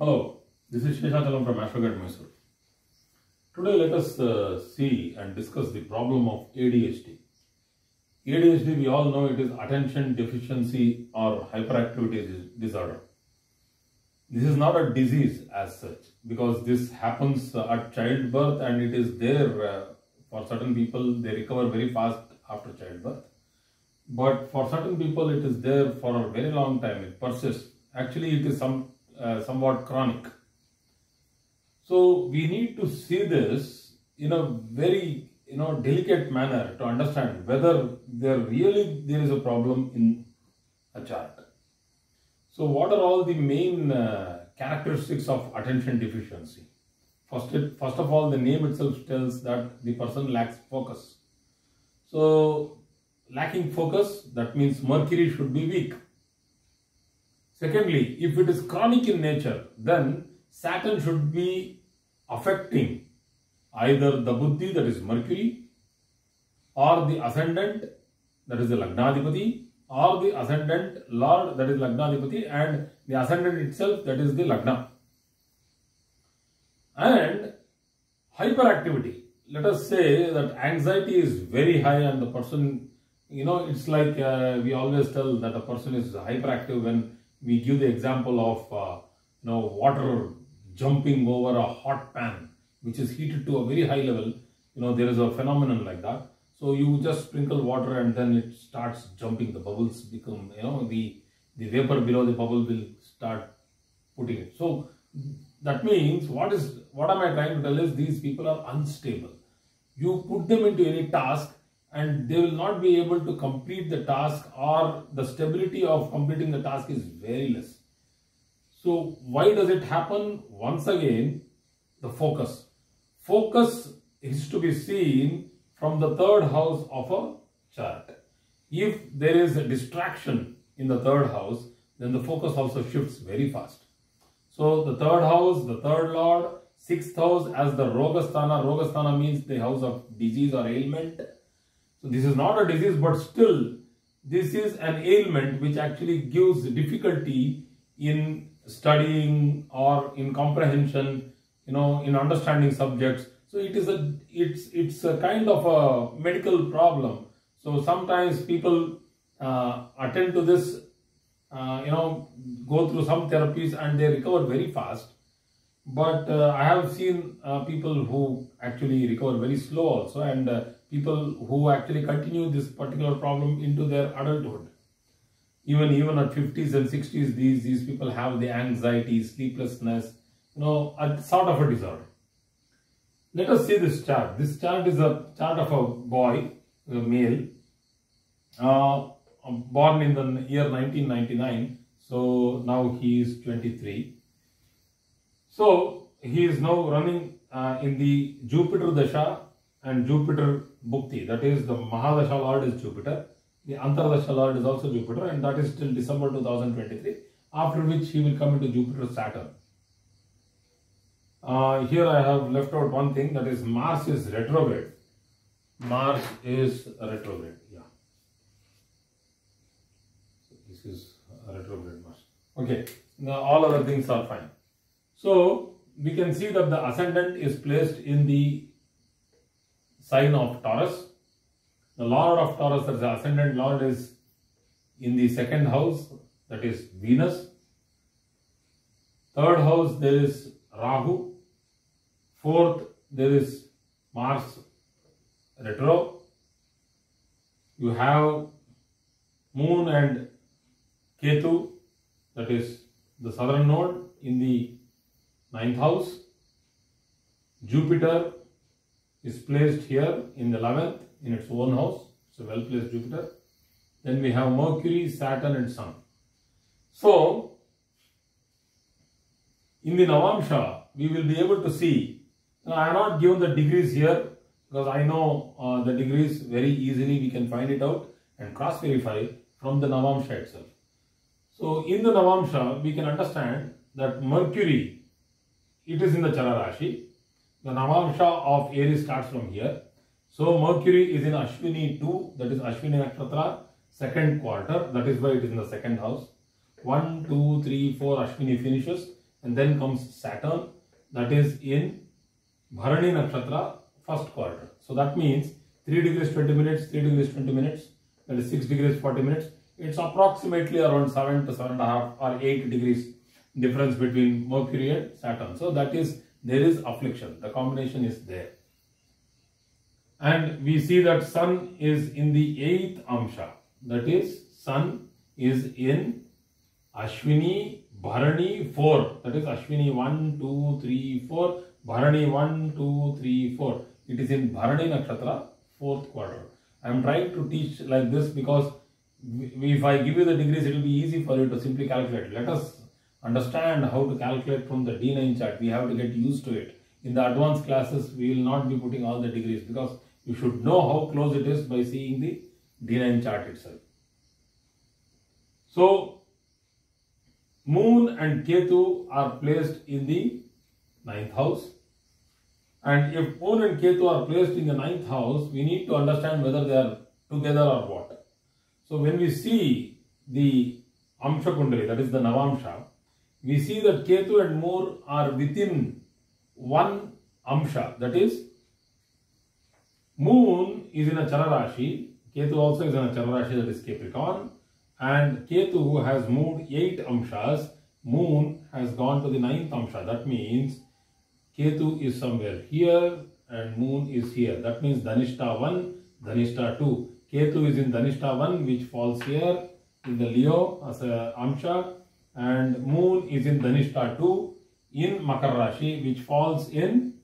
Hello, this is Sheshachalam from Astroguide Mysore. Today let us see and discuss the problem of ADHD. ADHD, we all know it is attention deficiency or hyperactivity disorder. This is not a disease as such because this happens at childbirth and it is there for certain people. They recover very fast after childbirth. But for certain people it is there for a very long time. It persists. Actually it is somewhat chronic. So we need to see this in a very delicate manner to understand whether there is a problem in a child. So what are all the main characteristics of attention deficiency? First of all, the name itself tells that the person lacks focus. So lacking focus, that means mercury should be weak. Secondly, if it is chronic in nature, then Saturn should be affecting either the buddhi, that is Mercury, or the ascendant, that is the Lagnadipati, or the ascendant Lord, that is Lagnadipati, and the ascendant itself, that is the Lagna. And hyperactivity. Let us say that anxiety is very high and the person, it's like we always tell that a person is hyperactive when we give the example of water jumping over a hot pan which is heated to a very high level. There is a phenomenon like that. So you just sprinkle water and then it starts jumping. The bubbles become, the vapor below the bubble will start putting it. So that means what am I trying to tell is these people are unstable. You put them into any task and they will not be able to complete the task, or the stability of completing the task is very less. So why does it happen? Once again, the focus. Focus is to be seen from the third house of a chart. If there is a distraction in the third house, then the focus also shifts very fast. So the third house, the third lord, sixth house as the Rogasthana. Rogasthana means the house of disease or ailment. So this is not a disease, but still this is an ailment which actually gives difficulty in studying or in comprehension, in understanding subjects. So it's a kind of a medical problem. So sometimes people attend to this, go through some therapies and they recover very fast. But I have seen people who actually recover very slow also, and people who actually continue this particular problem into their adulthood. Even at 50s and 60s, these people have the anxiety, sleeplessness, a sort of a disorder. Let us see this chart. This chart is a chart of a boy, a male, born in the year 1999. So now he is 23. So he is now running in the Jupiter Dasha and Jupiter Bhukti. That is, the Mahadasha Lord is Jupiter. The Antardasha Lord is also Jupiter, and that is till December 2023, after which he will come into Jupiter Saturn. Here I have left out one thing, that is Mars is retrograde. Mars is retrograde, yeah. So this is a retrograde Mars. Okay, now all other things are fine. So we can see that the ascendant is placed in the sign of Taurus. The Lord of Taurus, that is the ascendant Lord, is in the second house, that is Venus. Third house, there is Rahu. Fourth, there is Mars retro. You have Moon and Ketu, that is the southern node, in the ninth house. Jupiter is placed here in the 11th in its own house. It's a well placed Jupiter. Then we have Mercury, Saturn and Sun. So in the Navamsha, we will be able to see. Now, I have not given the degrees here because I know the degrees very easily. We can find it out and cross verify from the Navamsha itself. So in the Navamsha, we can understand that Mercury, it is in the Chara Rashi. The Navamsha of Aries starts from here. So Mercury is in Ashwini 2, that is Ashwini Nakshatra, second quarter, that is why it is in the second house. 1, 2, 3, 4 Ashwini finishes and then comes Saturn, that is in Bharani Nakshatra, first quarter. So that means 3 degrees 20 minutes, 3 degrees 20 minutes, that is 6 degrees 40 minutes. It's approximately around 7 to 7.5 or 8 degrees difference between Mercury and Saturn. So that is, there is affliction. The combination is there. And we see that Sun is in the 8th Amsha. That is, Sun is in Ashwini, Bharani 4. That is Ashwini 1, 2, 3, 4. Bharani 1, 2, 3, 4. It is in Bharani Nakshatra, 4th quarter. I am trying to teach like this because if I give you the degrees, it will be easy for you to simply calculate. Let us understand how to calculate from the D9 chart. We have to get used to it. In the advanced classes, we will not be putting all the degrees because you should know how close it is by seeing the D9 chart itself. So, Moon and Ketu are placed in the 9th house. And if Moon and Ketu are placed in the 9th house, we need to understand whether they are together or what. So when we see the Amsha Kundali, that is the Navamsha, we see that Ketu and Moon are within one Amsha. That is, Moon is in a Chararashi, Ketu also is in a Chararashi, that is Capricorn, and Ketu has moved 8 Amshas, Moon has gone to the 9th Amsha. That means Ketu is somewhere here and Moon is here. That means Dhanishta 1, Dhanishta 2. Ketu is in Dhanishta 1, which falls here in the Leo as a Amsha, and Moon is in Dhanishta 2 in Makar Rashi, which falls in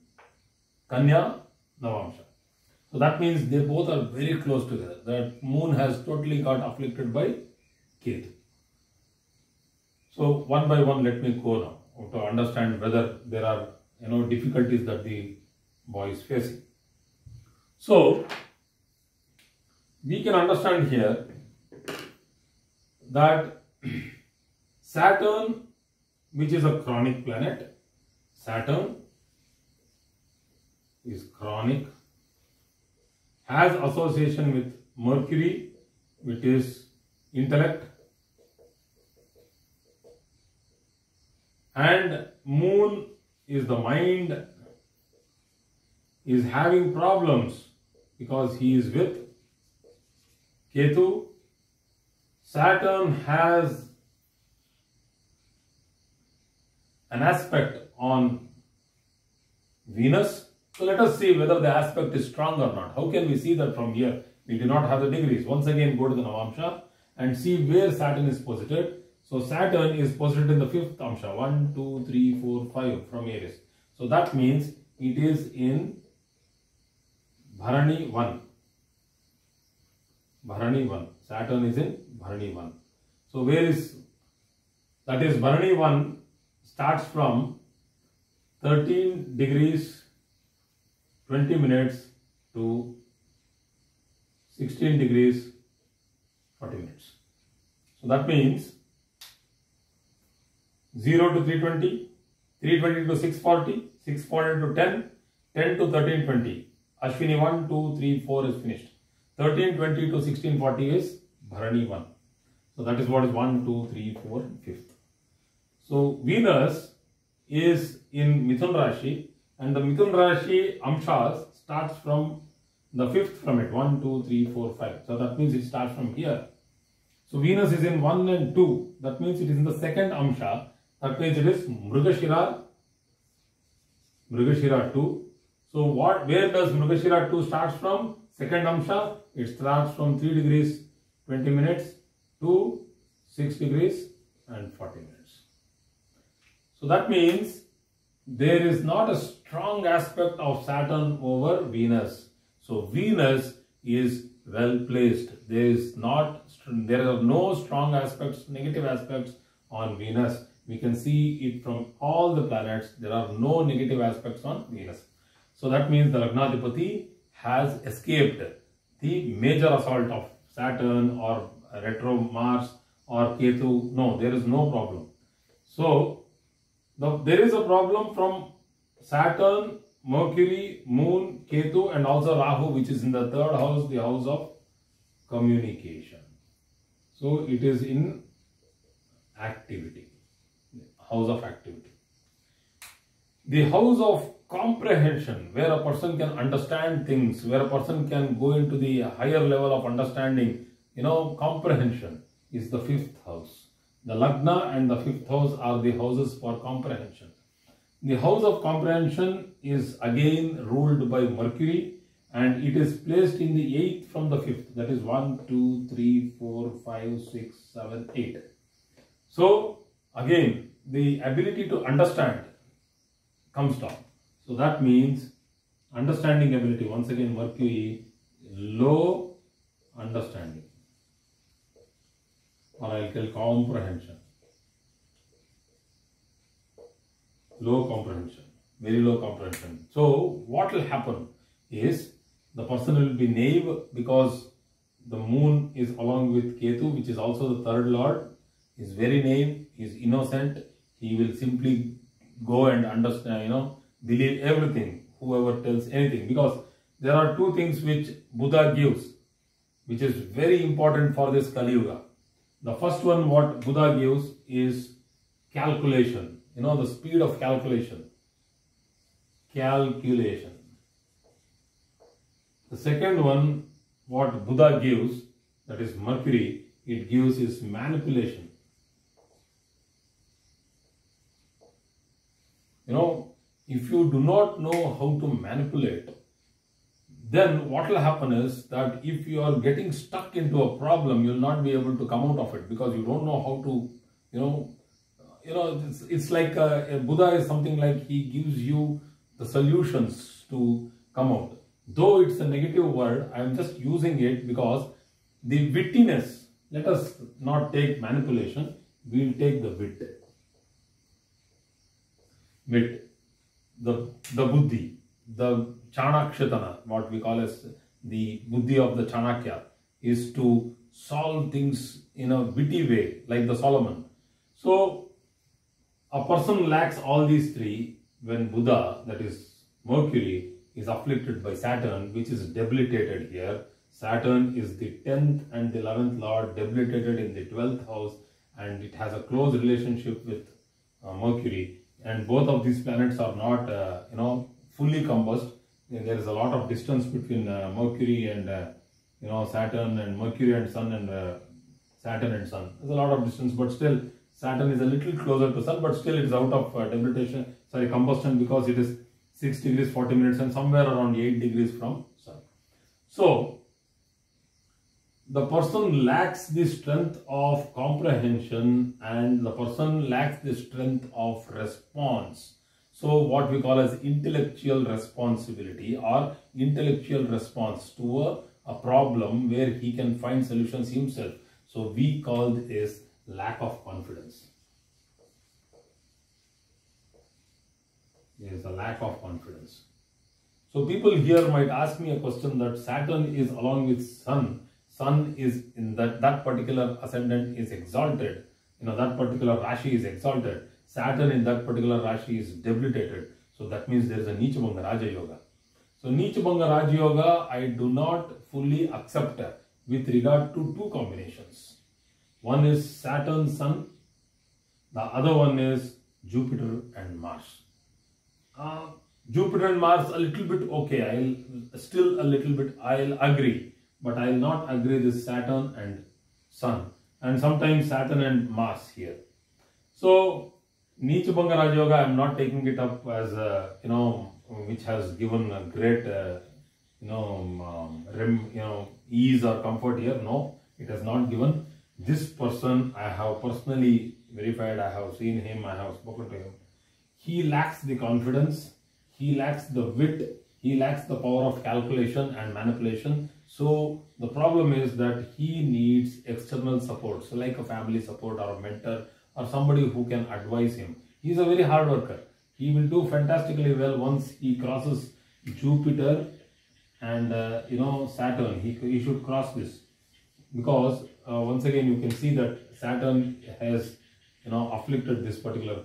Kanya Navamsha. So that means they both are very close together. That Moon has totally got afflicted by Ketu. So one by one, let me go now to understand whether there are difficulties that the boy is facing. So we can understand here that Saturn, which is a chronic planet, Saturn is chronic, has association with Mercury, which is intellect, and Moon is the mind, is having problems because he is with Ketu. Saturn has an aspect on Venus. So let us see whether the aspect is strong or not. How can we see that from here? We do not have the degrees. Once again, go to the Navamsha and see where Saturn is posited. So Saturn is posited in the 5th Amsha, 1, 2, 3, 4, 5 from Aries. So that means it is in Bharani 1. Bharani 1. Saturn is in Bharani 1. So where is, that is Bharani 1 starts from 13 degrees 20 minutes to 16 degrees 40 minutes. So that means 0 to 320, 320 to 640, 640 to 10, 10 to 1320. Ashwini 1, 2, 3, 4 is finished. 1320 to 1640 is Bharani 1. So that is what is 1, 2, 3, 4, 5th. So Venus is in Mithun Rashi, and the Mithun Rashi Amshas starts from the 5th from it, 1, 2, 3, 4, 5. So that means it starts from here. So Venus is in 1 and 2. That means it is in the 2nd Amsha. That means it is Mrugashira 2. So where does Mrugashira 2 starts from? 2nd Amsha. It starts from 3 degrees 20 minutes to 6 degrees and 40 minutes. So that means there is not a strong aspect of Saturn over Venus. So Venus is well placed. There are no strong aspects, negative aspects on Venus. We can see it from all the planets. There are no negative aspects on Venus. So that means the Lagnadipati has escaped the major assault of Saturn or retro Mars or Ketu. No, there is no problem. So there is a problem from Saturn, Mercury, Moon, Ketu, and also Rahu, which is in the 3rd house, the house of communication. So it is in activity, house of activity. The house of comprehension, where a person can understand things, where a person can go into the higher level of understanding, comprehension, is the fifth house. The Lagna and the fifth house are the houses for comprehension. The house of comprehension is again ruled by Mercury, and it is placed in the 8th from the 5th. That is 1, 2, 3, 4, 5, 6, 7, 8. So again, the ability to understand comes down. So that means understanding ability, once again Mercury, low understanding, or I'll tell comprehension. Low comprehension, very low comprehension. So what will happen is the person will be naive because the moon is along with Ketu, which is also the third lord. He is very naive, he is innocent, he will simply go and understand, believe everything, whoever tells anything, because there are two things which Buddha gives, which is very important for this Kali Yuga. The first one, what Buddha gives, is calculation. The speed of calculation. Calculation. The second one, what Buddha gives, that is Mercury, it gives is manipulation. If you do not know how to manipulate, then what will happen is that if you are getting stuck into a problem, you will not be able to come out of it because you don't know how to, it's like a Buddha is something like he gives you the solutions to come out. Though it's a negative word, I am just using it because the wittiness, let us not take manipulation, we will take the wit. Wit, the buddhi, the Chanakshitana, what we call as the buddhi of the Chanakya, is to solve things in a witty way, like the Solomon. So, a person lacks all these three when Buddha, that is Mercury, is afflicted by Saturn, which is debilitated here. Saturn is the 10th and the 11th lord, debilitated in the 12th house, and it has a close relationship with Mercury. And both of these planets are not, fully combust. There is a lot of distance between Mercury and, Saturn, and Mercury and Sun, and Saturn and Sun. There's a lot of distance, but still Saturn is a little closer to Sun, but still it is out of combustion, because it is 6 degrees 40 minutes and somewhere around 8 degrees from Sun. So, the person lacks the strength of comprehension and the person lacks the strength of response. So, what we call as intellectual responsibility or intellectual response to a problem where he can find solutions himself. So, we call this lack of confidence. There is a lack of confidence. So people here might ask me a question that Saturn is along with Sun. Sun is in that particular ascendant is exalted. That particular Rashi is exalted. Saturn in that particular Rashi is debilitated. So that means there is a Nichabanga Raja Yoga. So Nichabanga Raja Yoga I do not fully accept with regard to two combinations. One is Saturn, Sun. The other one is Jupiter and Mars. Jupiter and Mars a little bit okay. I'll agree. But I'll not agree with Saturn and Sun. And sometimes Saturn and Mars here. So, Nichabanga Raja Yoga, I'm not taking it up as, which has given a great, ease or comfort here. No, it has not given. This person, I have personally verified, I have seen him, I have spoken to him. He lacks the confidence, he lacks the wit, he lacks the power of calculation and manipulation. So the problem is that he needs external support, so like a family support or a mentor or somebody who can advise him. He is a very hard worker. He will do fantastically well once he crosses Jupiter and Saturn. He should cross this, because once again you can see that Saturn has afflicted this particular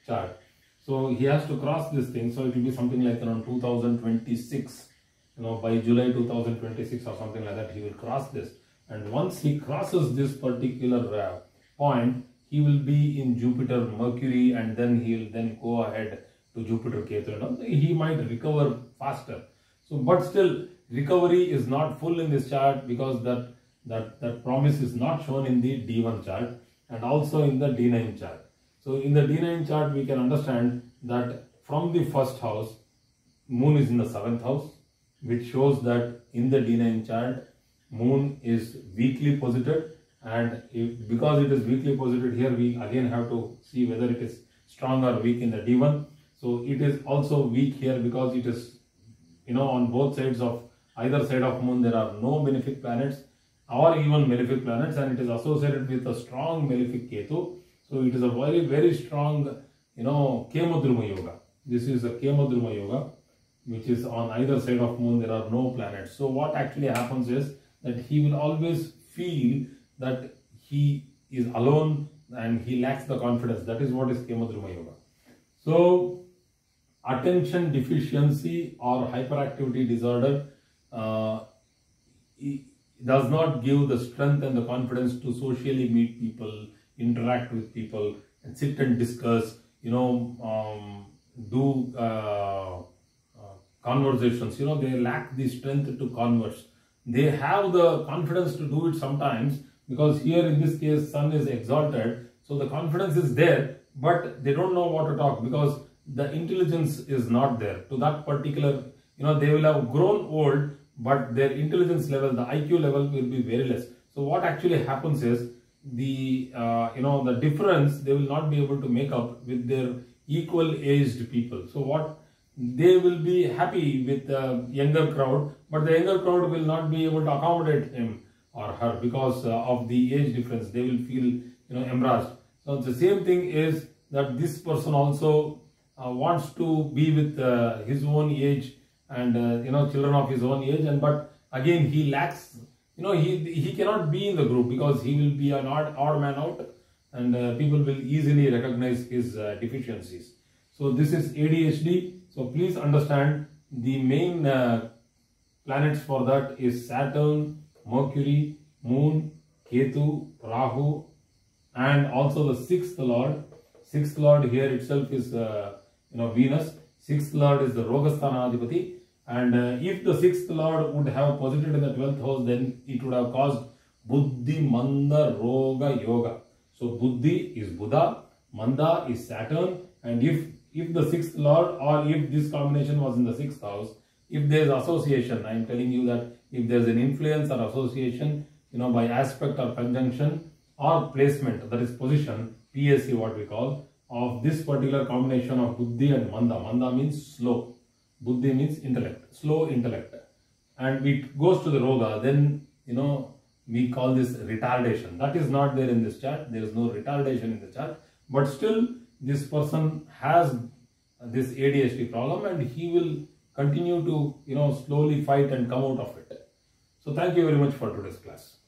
chart. So he has to cross this thing. So it will be something like around 2026. By July 2026 or something like that, he will cross this. And once he crosses this particular point, he will be in Jupiter, Mercury, and then he will then go ahead to Jupiter, Ketu and all, he might recover faster. So, but still, recovery is not full in this chart because that promise is not shown in the D1 chart and also in the D9 chart. So, in the D9 chart, we can understand that from the first house, Moon is in the 7th house, which shows that in the D9 chart, Moon is weakly posited, and because it is weakly posited here, we again have to see whether it is strong or weak in the D1. So it is also weak here because it is, on both sides of either side of Moon, there are no malefic planets or even malefic planets, and it is associated with a strong malefic Ketu. So it is a very, very strong, Kemadruma Yoga. This is a Kemadruma Yoga, which is on either side of Moon, there are no planets. So what actually happens is that he will always feel that he is alone and he lacks the confidence. That is what is Kemadruma Yoga. So attention deficiency or hyperactivity disorder does not give the strength and the confidence to socially meet people, interact with people, and sit and discuss, do conversations. They lack the strength to converse. They have the confidence to do it sometimes, because here in this case Sun is exalted, so the confidence is there, but they don't know what to talk because the intelligence is not there to that particular, they will have grown old, but their intelligence level, the IQ level will be very less. So what actually happens is the the difference they will not be able to make up with their equal aged people. So what they will be happy with the younger crowd, but the younger crowd will not be able to accommodate him or her because of the age difference. They will feel embarrassed. So the same thing is that this person also wants to be with his own age and children of his own age, and but again he lacks, he cannot be in the group because he will be an odd man out, and people will easily recognize his deficiencies. So this is ADHD. So please understand the main planets for that is Saturn, Mercury, Moon, Ketu, Rahu, and also the 6th Lord. 6th Lord here itself is Venus. 6th Lord is the Rogasthana Adhipati, and if the 6th Lord would have posited in the 12th house, then it would have caused Buddhi Manda Roga Yoga. So Buddhi is Buddha, Manda is Saturn, and if the 6th Lord, or if this combination was in the 6th house, if there is association, I am telling you that if there is an influence or association, by aspect or conjunction or placement, that is position, PSC what we call, of this particular combination of Buddhi and Manda. Manda means slow, Buddhi means intellect, slow intellect, and it goes to the Roga, then we call this retardation. That is not there in this chart. There is no retardation in the chart, but still this person has this ADHD problem, and he will continue to slowly fight and come out of it. So thank you very much for today's class.